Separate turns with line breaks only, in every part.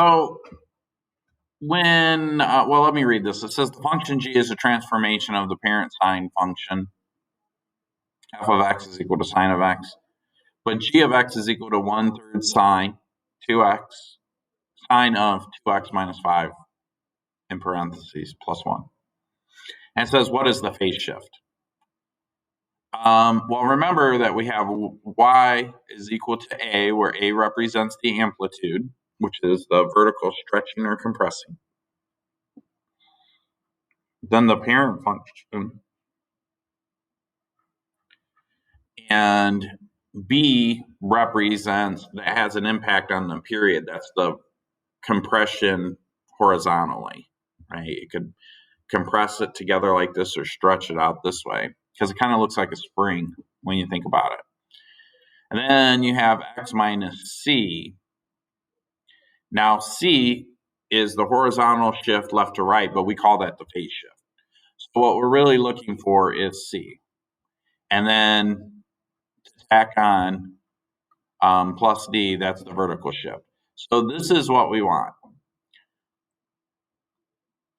So when, well, let me read this. It says the function g is a transformation of the parent sine function. F of x is equal to sine of x. But g of x is equal to 1/3 sine 2x, sine of 2x minus 5 in parentheses plus 1. And it says, what is the phase shift? Well, remember that we have y is equal to a, where a represents the amplitude, which is the vertical stretching or compressing. Then the parent function, and b represents, that has an impact on the period. That's the compression horizontally, right? It could compress it together like this or stretch it out this way, because it kind of looks like a spring when you think about it. And then you have x minus c. Now c is the horizontal shift left to right, but we call that the phase shift. So what we're really looking for is c. And then to tack on plus d, that's the vertical shift. So this is what we want.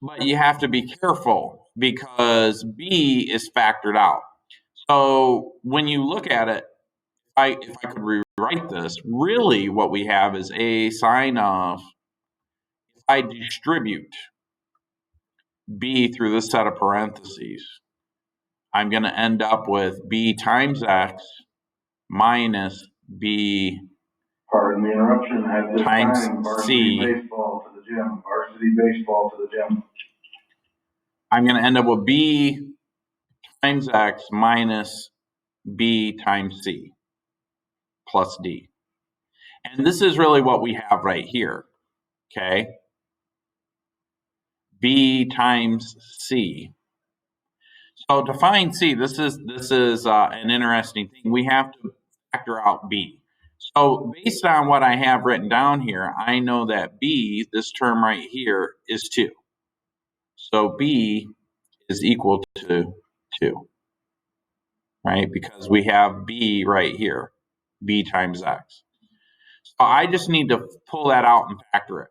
But you have to be careful because b is factored out. So when you look at it, if I could rewrite this, really what we have is a sine of, if I distribute b through this set of parentheses, I'm going to end up with b times x minus b
Pardon the interruption. At this
times
time,
c.
varsity baseball to the gym. Varsity baseball to the gym.
I'm going to end up with b times x minus b times c plus d. And this is really what we have right here, okay? B times c. So to find c, this is an interesting thing. We have to factor out b. So based on what I have written down here, I know that b, this term right here, is 2. So b is equal to 2, right? Because we have b right here, b times x. So I just need to pull that out and factor it,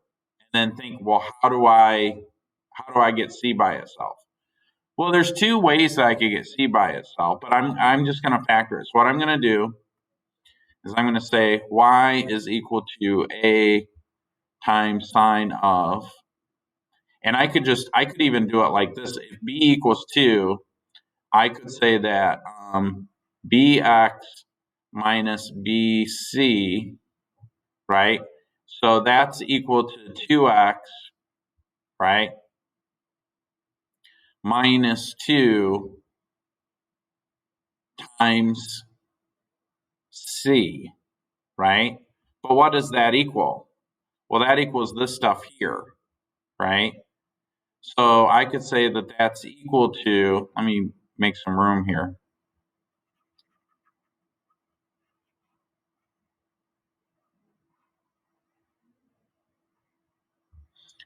and then think, well, how do I get c by itself? Well, there's 2 ways that I could get c by itself, but I'm just going to factor it. So what I'm going to do is I'm going to say y is equal to a times sine of, and I could even do it like this. If b equals 2, I could say that bx minus bc, right? So that's equal to 2x, right? Minus 2 times c, right? But what does that equal? Well, that equals this stuff here, right? So I could say that that's equal to, let me make some room here.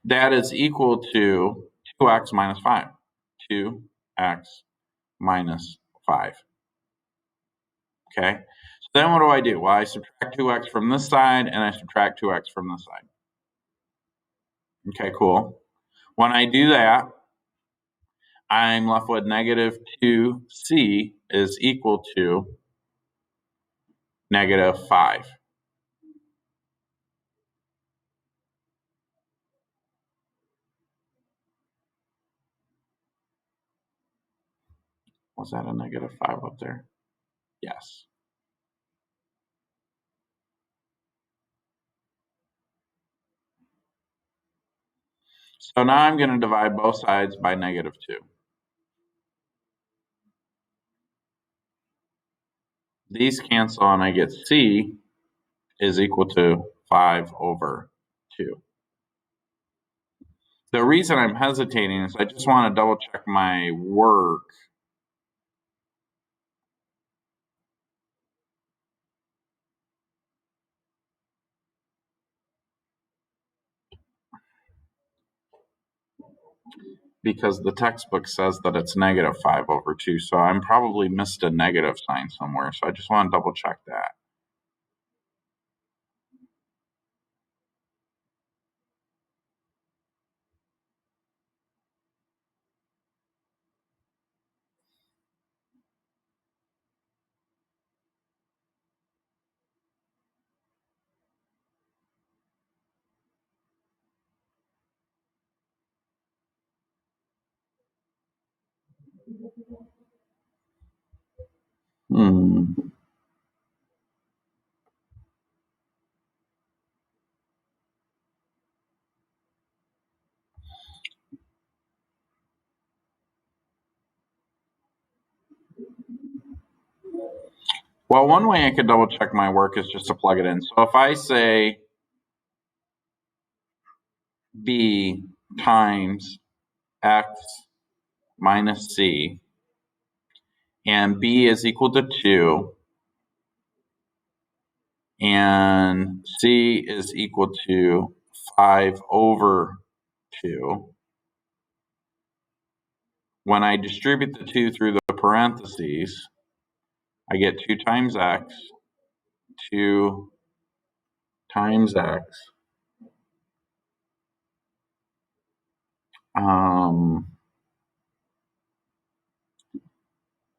That is equal to 2x minus 5. 2x minus 5. Okay, so then what do? Well, I subtract 2x from this side, and I subtract 2x from this side. Okay, cool. When I do that, I'm left with negative 2c is equal to negative 5. Was that a negative 5 up there? Yes. So now I'm going to divide both sides by negative 2. These cancel and I get c is equal to 5 over 2. The reason I'm hesitating is I just want to double check my work. Because the textbook says that it's negative 5 over 2, so I'm probably missed a negative sign somewhere, so I just want to double check that. Well, one way I could double check my work is just to plug it in. So if I say B times X minus C, and B is equal to 2, and C is equal to 5 over 2. When I distribute the 2 through the parentheses, I get 2 times X, 2 times X,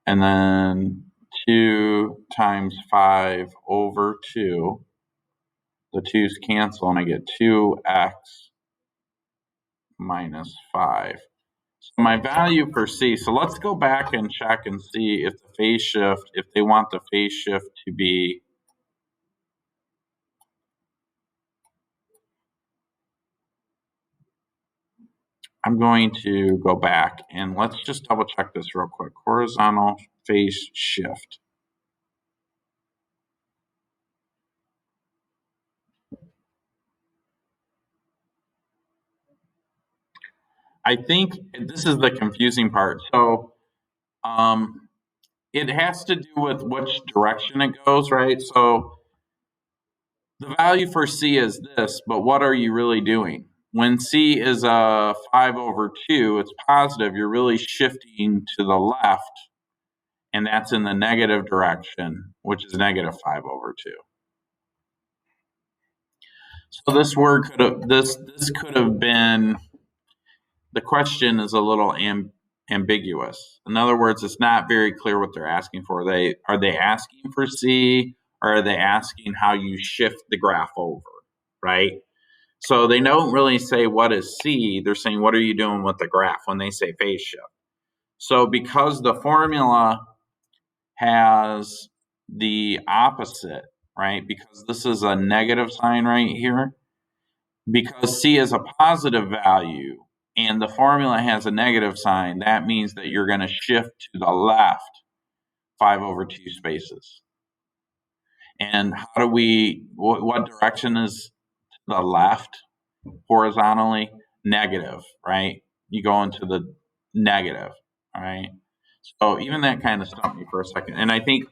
and then 2 times 5 over 2. The 2's cancel, and I get 2x minus 5. So my value for C, so let's go back and check and see if the phase shift, if they want the phase shift to be I'm going to go back and let's just double check this real quick. Horizontal phase shift. I think this is the confusing part. So it has to do with which direction it goes, right? So the value for C is this, but what are you really doing? When C is a 5 over 2, it's positive. You're really shifting to the left, and that's in the negative direction, which is negative 5 over 2. So this word could have this could have been, the question is a little ambiguous. In other words, it's not very clear what they're asking for. Are they asking for C, or are they asking how you shift the graph over, right? So they don't really say what is C, they're saying what are you doing with the graph when they say phase shift. So because the formula has the opposite, right? Because this is a negative sign right here, because C is a positive value and the formula has a negative sign, that means that you're going to shift to the left 5 over 2 spaces. And how do we, what direction is the left horizontally? Negative, right? You go into the negative, all right? So even that kind of stumped me for a second. And I think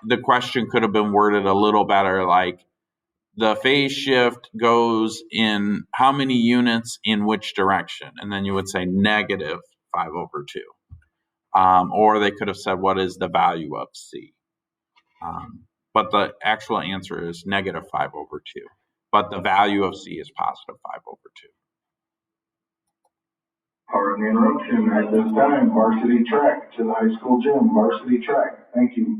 the question could have been worded a little better, like the phase shift goes in how many units in which direction? And then you would say negative 5 over 2. Or they could have said, what is the value of C? But the actual answer is negative 5 over 2. But the value of C is positive 5 over 2.
Pardon the interruption. At this time, varsity track to the high school gym. Varsity track. Thank you.